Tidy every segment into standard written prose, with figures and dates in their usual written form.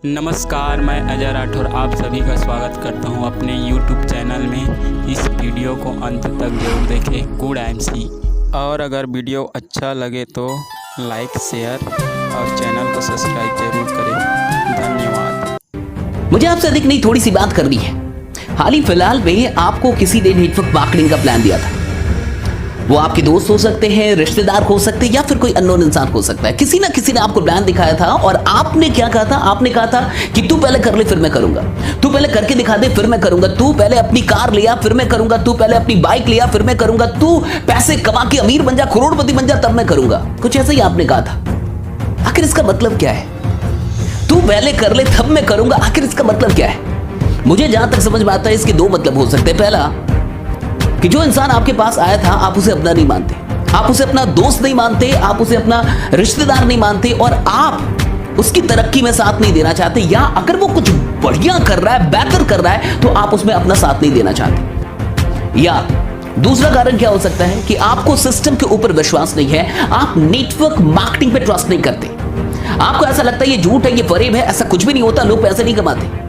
नमस्कार, मैं अजय राठौर आप सभी का स्वागत करता हूं अपने YouTube चैनल में। इस वीडियो को अंत तक जरूर देखें। Good MC। और अगर वीडियो अच्छा लगे तो लाइक, शेयर और चैनल को सब्सक्राइब जरूर करें। धन्यवाद। मुझे आपसे अधिक नहीं, थोड़ी सी बात करनी है। हाल ही फिलहाल में आपको किसी ने नेटवर्क मार्केटिंग का प्लान दिया था। वो आपके दोस्त हो सकते हैं, रिश्तेदार हो सकते हैं, या फिर कोई अननोन इंसान हो सकता है। किसी ना किसी ने आपको प्लान दिखाया था और आपने क्या कहा था? आपने कहा था कि तू पहले कर ले फिर मैं करूंगा, तू पहले करके दिखा दे फिर मैं करूंगा, तू पहले अपनी कार लिया फिर मैं करूंगा, तू पहले अपनी बाइक लिया फिर मैं करूंगा, तू पैसे कमा के अमीर बन जा, करोड़पति बन जा, तब मैं करूंगा। कुछ ऐसा ही आपने कहा था। आखिर इसका मतलब क्या है? तू पहले कर ले तब मैं करूंगा, आखिर इसका मतलब क्या है? मुझे जहां तक समझ में आता है इसके दो मतलब हो सकते हैं। पहला कि जो इंसान आपके पास आया था आप उसे अपना नहीं मानते, आप उसे अपना दोस्त नहीं मानते, आप उसे अपना रिश्तेदार नहीं मानते और आप उसकी तरक्की में साथ नहीं देना चाहते, या अगर वो कुछ बढ़िया कर रहा है, बेहतर कर रहा है तो आप उसमें अपना साथ नहीं देना चाहते। या दूसरा कारण क्या हो सकता है कि आपको सिस्टम के ऊपर विश्वास नहीं है, आप नेटवर्क मार्केटिंग पे ट्रस्ट नहीं करते। आपको ऐसा लगता है ये झूठ है, ये फरेब है, ऐसा कुछ भी नहीं होता, लोग पैसे नहीं कमाते।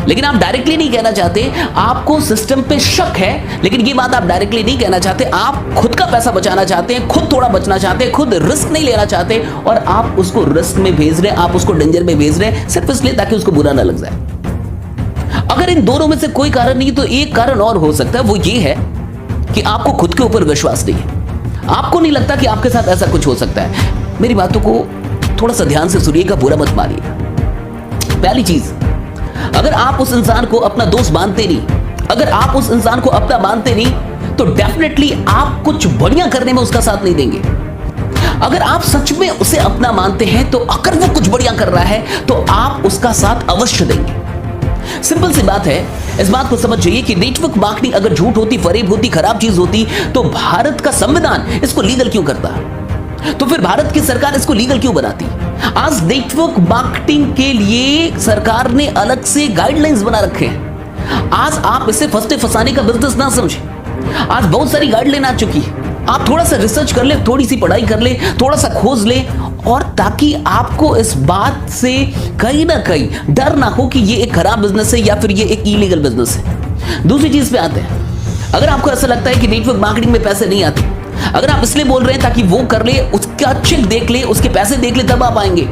लेकिन आप डायरेक्टली नहीं कहना चाहते, आपको सिस्टम पे शक है, लेकिन ये बात आप डायरेक्टली नहीं कहना चाहते। आप खुद का पैसा बचाना चाहते हैं, खुद थोड़ा बचना चाहते हैं, खुद रिस्क नहीं लेना चाहते और आप उसको रिस्क में भेज रहे हैं, आप उसको डेंजर में भेज रहे हैं सिर्फ इसलिए ताकि उसको बुरा ना लग जाए। अगर इन दोनों में से कोई कारण नहीं तो एक कारण और हो सकता है, वो ये है कि आपको खुद के ऊपर विश्वास नहीं है। आपको नहीं लगता कि आपके साथ ऐसा कुछ हो सकता है। मेरी बातों को थोड़ा सा ध्यान से सुनिएगा, बुरा मत मानिएगा। पहली चीज, अगर आप उस इंसान को अपना दोस्त मानते नहीं, अगर आप उस इंसान को अपना मानते नहीं तो डेफिनेटली आप कुछ बढ़िया करने में उसका साथ नहीं देंगे। अगर आप सच में उसे अपना मानते हैं तो अगर वो कुछ बढ़िया कर रहा है तो आप उसका साथ अवश्य देंगे। सिंपल सी बात है, इस बात को समझ जाइए कि नेटवर्क मार्केटिंग अगर झूठ होती, फरेब होती, खराब चीज होती तो भारत का संविधान इसको लीगल क्यों करता? तो फिर भारत की सरकार इसको लीगल क्यों बनाती? आज नेटवर्क मार्केटिंग के लिए सरकार ने अलग से गाइडलाइंस बना रखे हैं। आज आप इसे फंसते फंसाने का बिजनेस ना समझें। आज बहुत सारी गाइडलाइन आ चुकी है। आप थोड़ा सा रिसर्च कर ले, थोड़ी सी पढ़ाई कर ले, थोड़ा सा खोज ले, और ताकि आपको इस बात से कहीं ना कहीं डर ना हो कि ये एक खराब बिजनेस है या फिर ये एक इलीगल बिजनेस है। दूसरी चीज पे आते हैं। अगर आपको ऐसा लगता है कि नेटवर्क मार्केटिंग में पैसे नहीं आते, अगर आप इसलिए बोल रहे हैं ताकि वो कर ले, उसका चेक देख ले, उसके पैसे देख ले, तब आप आएंगे।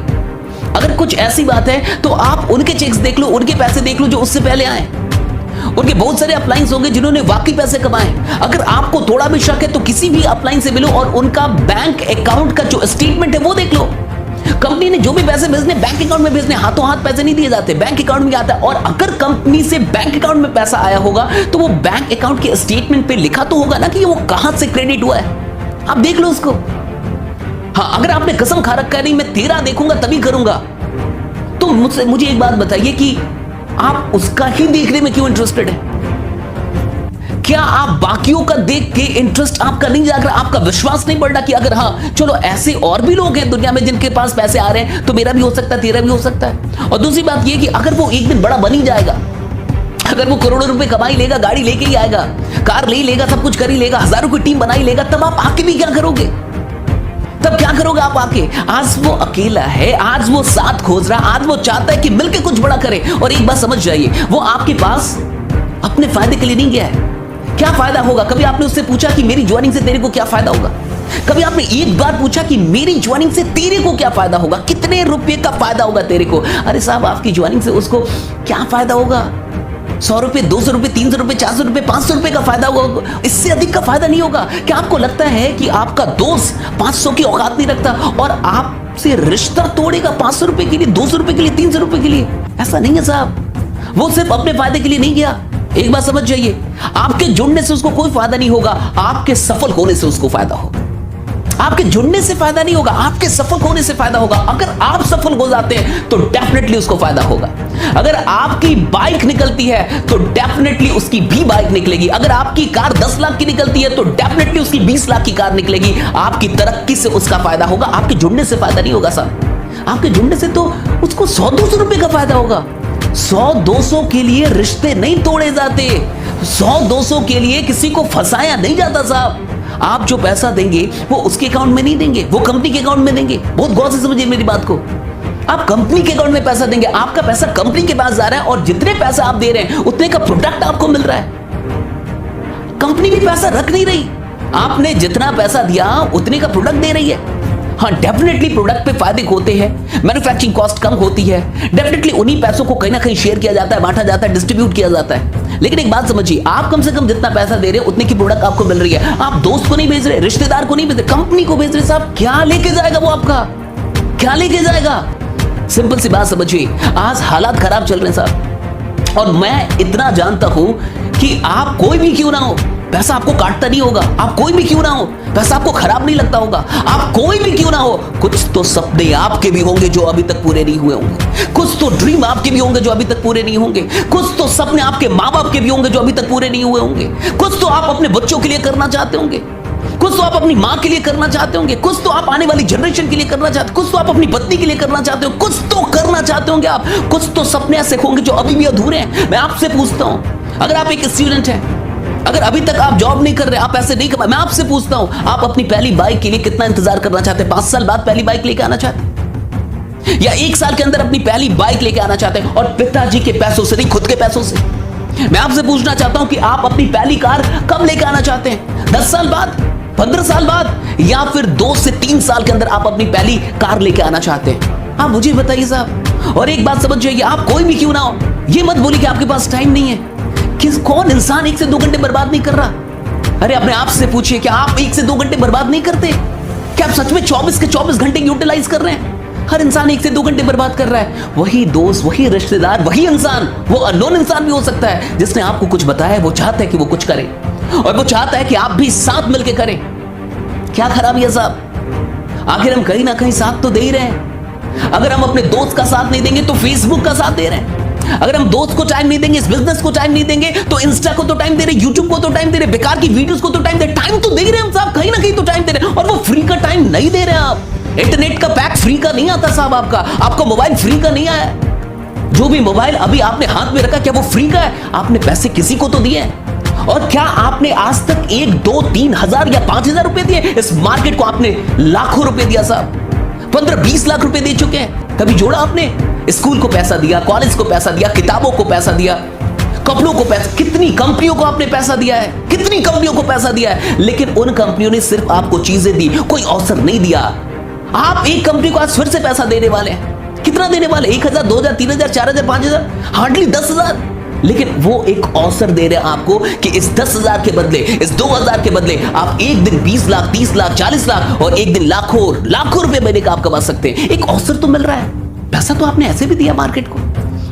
अगर कुछ ऐसी बात है तो आप उनके चेक्स देख लो, उनके पैसे देख लो जो उससे पहले आए। उनके बहुत सारे अपलाइंस होंगे जिन्होंने वाकई पैसे कमाए। अगर आपको थोड़ा भी शक है तो किसी भी अपलाइन से मिलो और उनका बैंक अकाउंट का जो स्टेटमेंट है वो देख लो। कंपनी ने जो भी पैसे भेजने बैंक अकाउंट में भेजने, हाथों हाथ पैसे नहीं दिए जाते, बैंक अकाउंट में आता है। और अगर कंपनी से बैंक अकाउंट में पैसा आया होगा तो वो बैंक अकाउंट के स्टेटमेंट पे लिखा तो होगा ना कि वो कहां से क्रेडिट हुआ है। आप देख लो उसको। हाँ, अगर आपने कसम खा रखा है नहीं मैं तेरा देखूंगा तभी करूंगा, तो मुझे एक बात बताइए कि आप उसका ही देखने में क्यों इंटरेस्टेड है? क्या आप बाकियों का देख के इंटरेस्ट आपका नहीं जाग रहा? आपका विश्वास नहीं बढ़ रहा कि अगर हाँ चलो ऐसे और भी लोग हैं दुनिया में जिनके पास पैसे आ रहे हैं तो मेरा भी हो सकता है, तेरा भी हो सकता है। और दूसरी बात यह कि अगर वो एक दिन बड़ा बन ही जाएगा, अगर वो करोड़ों रुपए कमा ही लेगा, गाड़ी लेके ही आएगा, कार ले ही लेगा, सब कुछ कर ही लेगा, हजारों की टीम बना ही लेगा, तब आप आके भी क्या करोगे? तब क्या करोगे आप आके? आज वो अकेला है, आज वो साथ खोज रहा, आज वो चाहता है कि मिलके कुछ बड़ा करे। और एक बात समझ जाइए, वो आपके पास अपने फायदे के लिए नहीं गया है। क्या फायदा होगा? कभी आपने उससे पूछा कि मेरी ज्वाइनिंग से तेरे को क्या फायदा होगा? कभी आपने एक बार पूछा कि मेरी ज्वाइनिंग से तेरे को क्या फायदा होगा? कितने रुपए का फायदा होगा तेरे को? अरे साहब, आपकी ज्वाइनिंग से उसको क्या फायदा होगा? 100 रुपए, 200 रुपए, 300 रुपए, 400 रुपए, 500 रुपए का फायदा होगा, इससे अधिक का फायदा नहीं होगा। क्या आपको लगता है कि आपका दोस्त 500 की औकात नहीं रखता और आपसे रिश्ता तोड़ेगा 500 रुपए के लिए, 200 रुपए के लिए, 300 रुपए के लिए? ऐसा नहीं है साहब। वो सिर्फ अपने फायदे के लिए नहीं गया। एक बात समझ जाइए, आपके जुड़ने से उसको कोई फायदा नहीं होगा, आपके सफल होने से उसको फायदा होगा। आपके जुड़ने से फायदा नहीं होगा, आपके सफल होने से फायदा होगा। अगर आप सफल हो जाते हैं तो डेफिनेटली उसको फायदा होगा। अगर आपकी बाइक निकलती है तो डेफिनेटली उसकी भी बाइक निकलेगी। अगर आपकी कार 10 लाख की निकलती है तो डेफिनेटली उसकी 20 लाख की कार निकलेगी। आपकी तरक्की से उसका फायदा होगा, आपके जुड़ने से फायदा नहीं होगा साहब। आपके जुड़ने से तो उसको 100-200 रुपए का फायदा होगा। 100-200 के लिए रिश्ते नहीं तोड़े जाते, 100-200 के लिए किसी को फंसाया नहीं जाता साहब। आप जो पैसा देंगे वो उसके अकाउंट में नहीं देंगे, वो कंपनी के अकाउंट में देंगे। बहुत गौर से समझिए मेरी बात को। आप कंपनी के अकाउंट में पैसा देंगे, आपका पैसा कंपनी के पास जा रहा है और जितने पैसा आप दे रहे हैं उतने का प्रोडक्ट आपको मिल रहा है। कंपनी भी पैसा रख नहीं रही, आपने जितना पैसा दिया उतने का प्रोडक्ट दे रही है। हाँ, डेफिनेटली प्रोडक्ट पे फायदे होते हैं, मैन्युफैक्चरिंग कॉस्ट कम होती है, डेफिनेटली उन्हीं पैसों को कहीं ना कहीं शेयर किया जाता है, बांटा जाता है, डिस्ट्रीब्यूट किया जाता है। लेकिन एक बात समझिए, आप कम से कम जितना पैसा दे रहे हैं उतने की प्रोडक्ट आपको मिल रही है। आप दोस्त को नहीं भेज रहे, रिश्तेदार को नहीं भेज रहे, कंपनी को भेज रहे। साहब क्या लेके जाएगा वो आपका, क्या लेके जाएगा? सिंपल सी बात समझिए, आज हालात खराब चल रहे हैं साहब, और मैं इतना जानता हूं कि आप कोई भी क्यों ना हो, पैसा आपको काटता नहीं होगा, आप कोई भी क्यों ना हो, पैसा आपको खराब नहीं लगता होगा, आप कोई भी क्यों ना हो, कुछ तो सपने आपके भी होंगे जो अभी तक पूरे नहीं हुए होंगे, कुछ तो ड्रीम आपके भी होंगे जो अभी तक पूरे नहीं होंगे, कुछ तो सपने आपके माँ बाप के भी होंगे जो अभी तक पूरे नहीं हुए होंगे, कुछ तो आप अपने बच्चों के लिए करना चाहते होंगे, कुछ तो आप अपनी माँ के लिए करना चाहते होंगे, कुछ तो आप आने वाली जनरेशन के लिए करना चाहते, कुछ तो आप अपनी पत्नी के लिए करना चाहते हो, कुछ तो करना चाहते होंगे आप, कुछ तो सपने ऐसे होंगे जो अभी भी अधूरे हैं। मैं आपसे पूछता हूं, अगर आप एक स्टूडेंट हैं, अगर अभी तक आप जॉब नहीं कर रहे, आप पैसे नहीं कमा, मैं आपसे पूछता हूं, आप अपनी पहली बाइक के लिए कितना इंतजार करना चाहते हैं? 5 साल बाद पहली बाइक लेके आना चाहते हैं, या 1 साल के अंदर अपनी पहली बाइक लेके आना चाहते हैं, और पिताजी के पैसों से नहीं, खुद के पैसों से? मैं आपसे पूछना चाहता हूं कि आप अपनी पहली कार कब लेके आना चाहते हैं? 10 साल बाद, 15 साल बाद, या फिर 2 से 3 साल के अंदर आप अपनी पहली कार लेके आना चाहते हैं? आप मुझे बताइए साहब। और एक बात समझ जाइए, आप कोई भी क्यों ना हो, ये मत बोलिए कि आपके पास टाइम नहीं है। कौन इंसान 1 से 2 घंटे बर्बाद नहीं कर रहा? अरे अपने आप से पूछिए, क्या आप 1 से 2 घंटे बर्बाद नहीं करते? क्या आप सच में 24 के 24 घंटे यूटिलाइज कर रहे हैं? हर इंसान 1 से 2 घंटे बर्बाद कर रहा है। वही दोस्त, वही रिश्तेदार, वही इंसान, वो अननोन इंसान भी हो सकता है जिसने आपको कुछ बताया, वो चाहता है कि वो कुछ करे, और वो चाहता है कि आप भी साथ मिलकर करें। क्या खराबी है साहब? आखिर हम कहीं ना कहीं साथ तो दे ही रहे हैं। अगर हम अपने दोस्त का साथ नहीं देंगे तो फेसबुक का साथ दे रहे हैं। अगर हम दोस्त को टाइम नहीं देंगे, इस बिजनेस को टाइम नहीं देंगे, तो इंस्टा को तो टाइम दे रहे, यूट्यूब को तो टाइम दे रहे, बेकार की वीडियोस को तो टाइम दे रहे। टाइम तो दे रहे हैं हम साहब, कहीं ना कहीं तो टाइम दे रहे हैं, और वो फ्री का टाइम नहीं दे रहे हैं आप। इंटरनेट का पैक फ्री का नहीं आता साहब, आपका मोबाइल फ्री का नहीं आया। जो भी मोबाइल अभी आपने हाथ में रखा, क्या वो फ्री का है? आपने पैसे किसी को तो दिए हैं। और क्या आपने आज तक 1, 2, 3 हजार या 5 हजार रुपए दिए? इस मार्केट को आपने लाखों रुपए दिया साहब, 15-20 लाख रुपए दे चुके हैं। कभी जोड़ा आपने? स्कूल को पैसा दिया, कॉलेज को पैसा दिया, किताबों को पैसा दिया, कपड़ों को पैसा, कितनी कंपनियों को आपने पैसा दिया है, कितनी कंपनियों को पैसा दिया है, लेकिन उन कंपनियों ने सिर्फ आपको चीजें दी, कोई अवसर नहीं दिया। आप एक कंपनी को आज फिर से पैसा देने वाले हैं, कितना देने वाले? 1,000, 2,000, 3,000, 4,000, 5,000, हार्डली 10,000। लेकिन वो एक अवसर दे रहे हैं आपको कि इस 10,000 के बदले, इस 2,000 के बदले आप एक दिन 20 लाख, 30 लाख, 40 लाख, और एक दिन लाखों रुपए महीने का आप कमा सकते हैं। एक अवसर तो मिल रहा है। पैसा तो आपने ऐसे भी दिया मार्केट को,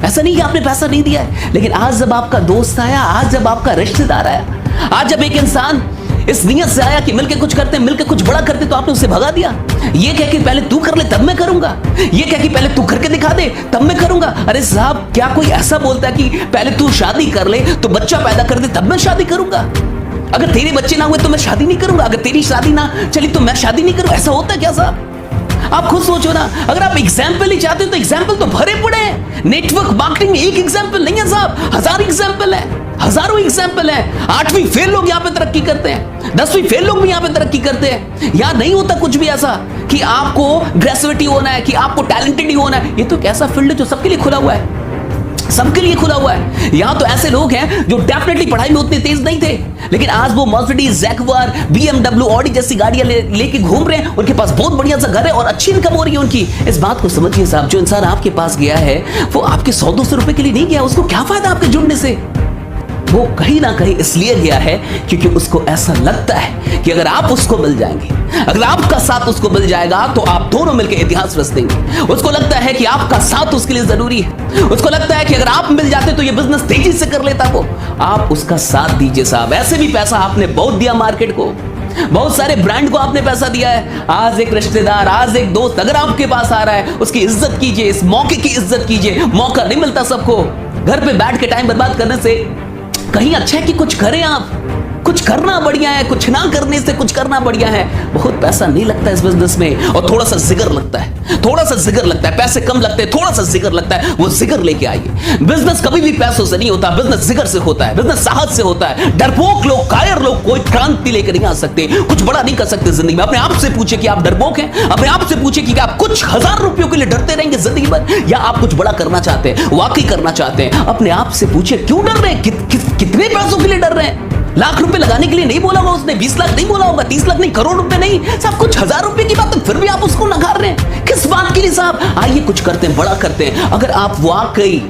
ऐसा नहीं कि आपने पैसा नहीं दिया है। लेकिन आज जब आपका दोस्त आया, आज जब आपका रिश्तेदार आया, आज जब एक इंसान इस नियत से आया कि मिलके कुछ करते हैं, मिलके कुछ बड़ा करते, तो आपने उसे भगा दिया। ये कह कि पहले तू कर ले तब मैं करूंगा, ये कह कि पहले तू करके दिखा दे तब मैं करूंगा। अरे साहब, क्या कोई ऐसा बोलता है कि पहले तू शादी कर ले, तो बच्चा पैदा कर दे तब मैं शादी करूंगा? अगर तेरे बच्चे ना हुए तो मैं शादी नहीं करूंगा, अगर तेरी शादी ना चली तो मैं शादी नहीं करूंगा? ऐसा होता है क्या साहब? आप खुद सोचो ना। अगर आप एग्जाम्पल ही चाहते हो तो एग्जाम्पल तो भरे पड़े हैं। नेटवर्क मार्केटिंग में एक एग्जाम्पल नहीं है साहब, 1000 एग्जाम्पल है, हजारों एग्जाम्पल है। 8वीं फेल लोग यहाँ पे तरक्की करते हैं, 10वीं फेल लोग भी यहाँ पे तरक्की करते हैं। यहाँ नहीं होता कुछ भी ऐसा कि आपको ग्रेजुएट होना है, कि आपको टैलेंटेड ही होना है। ये तो एक ऐसा फील्ड है जो सबके लिए खुला हुआ है, सबके लिए खुला हुआ है। यहां तो ऐसे लोग हैं जो डेफिनेटली पढ़ाई में उतने तेज नहीं थे, लेकिन आज वो मर्सिडीज, जैगुआर, BMW, ऑडी जैसी गाड़ियां लेके घूम रहे हैं। उनके पास बहुत बढ़िया सा घर है और अच्छी इनकम हो रही है उनकी। इस बात को समझिए साहब, जो इंसान आपके पास गया है वो आपके 100-200 रुपए के लिए नहीं गया। उसको क्या फायदा आपके जुड़ने से? वो कहीं ना कहीं इसलिए गया है क्योंकि उसको ऐसा लगता है कि अगर आप उसको मिल जाएंगे, अगर आपका साथ उसको मिल जाएगा, तो आप दोनों मिलकर इतिहास रच देंगे। उसको लगता है कि आपका साथ उसके लिए जरूरी है। उसको लगता है कि अगर आप मिल जाते तो ये बिजनेस तेजी से कर लेता। वो आप उसका साथ दीजिए साहब। ऐसे भी पैसा आपने बहुत दिया मार्केट को, बहुत सारे ब्रांड को आपने पैसा दिया है। आज एक रिश्तेदार, आज एक दोस्त अगर आपके पास आ रहा है, उसकी इज्जत कीजिए, इस मौके की इज्जत कीजिए। मौका नहीं मिलता सबको। घर पे बैठ के टाइम बर्बाद करने से कहीं अच्छा है कि कुछ करें आप। कुछ करना बढ़िया है, कुछ ना करने से कुछ करना बढ़िया है। बहुत पैसा नहीं लगता इस बिजनेस में, और थोड़ा सा जिगर लगता है, थोड़ा सा जिगर लगता है। पैसे कम लगते हैं, थोड़ा सा जिगर लगता है, वो जिगर लेके आइए। बिजनेस कभी भी पैसों से नहीं होता, बिजनेस जिगर से होता है, बिजनेस साहस से होता है। डरपोक लोग, कायर लोग कोई क्रांति लेकर नहीं आ सकते, कुछ बड़ा नहीं कर सकते जिंदगी में। अपने आप से पूछे कि आप डरपोक हैं, अपने आप से पूछे कि आप कुछ हजार रुपयों के लिए डरते रहेंगे जिंदगी भर, या आप कुछ बड़ा करना चाहते हैं, वाकई करना चाहते हैं। अपने आप से पूछे क्यों डर रहे हैं, कितने पैसों के लिए डर रहे हैं। लाख रुपए लगाने के लिए नहीं बोला होगा उसने, 20 लाख नहीं बोला होगा, 30 लाख नहीं, करोड़ रुपए नहीं, सब कुछ हजार रुपए की बात है, फिर भी आप उसको नकार रहे हैं। किस बात के लिए साहब? आइए कुछ करते हैं, बड़ा करते हैं। अगर आप वाकई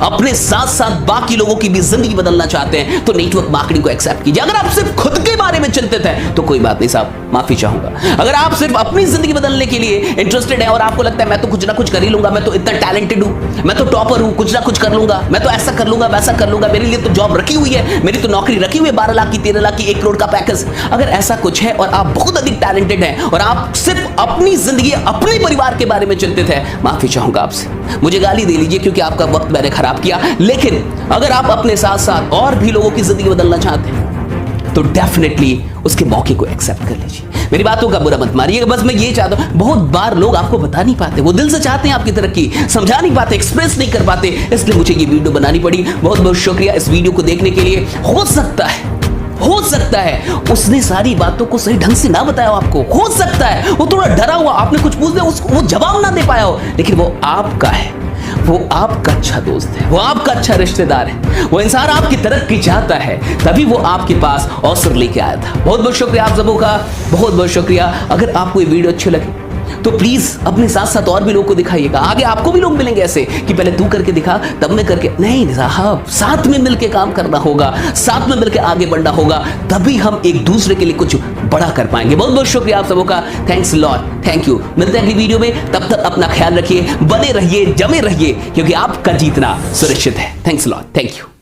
अपने साथ साथ बाकी लोगों की भी जिंदगी बदलना चाहते हैं तो नेटवर्क मार्केटिंग को एक्सेप्ट कीजिए। अगर आप सिर्फ खुद के बारे में चिंतित हैं तो कोई बात नहीं साहब, माफी चाहूंगा। अगर आप सिर्फ अपनी जिंदगी बदलने के लिए इंटरेस्टेड है और आपको लगता है मैं तो कुछ ना कुछ कर ही लूंगा, मैं तो इतना टैलेंटेड हूं, मैं तो टॉपर हूं, कुछ ना कुछ कर लूंगा, मैं तो ऐसा कर लूंगा, वैसा कर लूंगा, मेरे लिए तो जॉब रखी हुई है, मेरी तो नौकरी रखी हुई है, 12 लाख की, 13 लाख की, 1 करोड़ का पैकेज। अगर ऐसा कुछ है और आप बहुत अधिक टैलेंटेड हैं और आप सिर्फ अपनी जिंदगी, अपने परिवार के बारे में चिंतित है, माफी चाहूंगा आपसे, मुझे गाली दे लीजिए क्योंकि आपका वक्त मैंने खराब किया। लेकिन अगर आप अपने साथ साथ और भी लोगों की जिंदगी बदलना चाहते हैं तो डेफिनेटली उसके मौके को एक्सेप्ट कर लीजिए। मेरी बातों का बुरा मत मारिएगा, बस मैं ये चाहता हूं, बहुत बार लोग आपको बता नहीं पाते, वो दिल से चाहते हैं आपकी तरक्की, समझा नहीं पाते, एक्सप्रेस नहीं कर पाते, इसलिए मुझे ये वीडियो बनानी पड़ी। बहुत बहुत शुक्रिया इस वीडियो को देखने के लिए। हो सकता है उसने सारी बातों को सही ढंग से ना बताया हो आपको, हो सकता है वो थोड़ा डरा हुआ, आपने कुछ पूछ दिया उसको वो जवाब ना दे पाया हो, लेकिन वो आपका है, वो आपका अच्छा दोस्त है, वो आपका अच्छा रिश्तेदार है, वो इंसान आपकी तरक्की चाहता है, तभी वो आपके पास अवसर लेके आया था। बहुत बहुत शुक्रिया आप सबों का, बहुत बहुत शुक्रिया। अगर आपको ये वीडियो अच्छी लगे तो प्लीज अपने साथ साथ और भी लोगों को दिखाइएगा। आगे आपको भी लोग मिलेंगे ऐसे कि पहले तू करके दिखा तब मैं करके, नहीं साहब, साथ में मिलकर काम करना होगा, साथ में मिलकर आगे बढ़ना होगा, तभी हम एक दूसरे के लिए कुछ बड़ा कर पाएंगे। बहुत बहुत शुक्रिया आप सबों का, थैंक्स लॉट, थैंक यू। मिलते हैं अगली वीडियो में, तब तक अपना ख्याल रखिए, बने रहिए, जमे रहिए, क्योंकि आपका जीतना सुनिश्चित है। Thanks lot, thank you.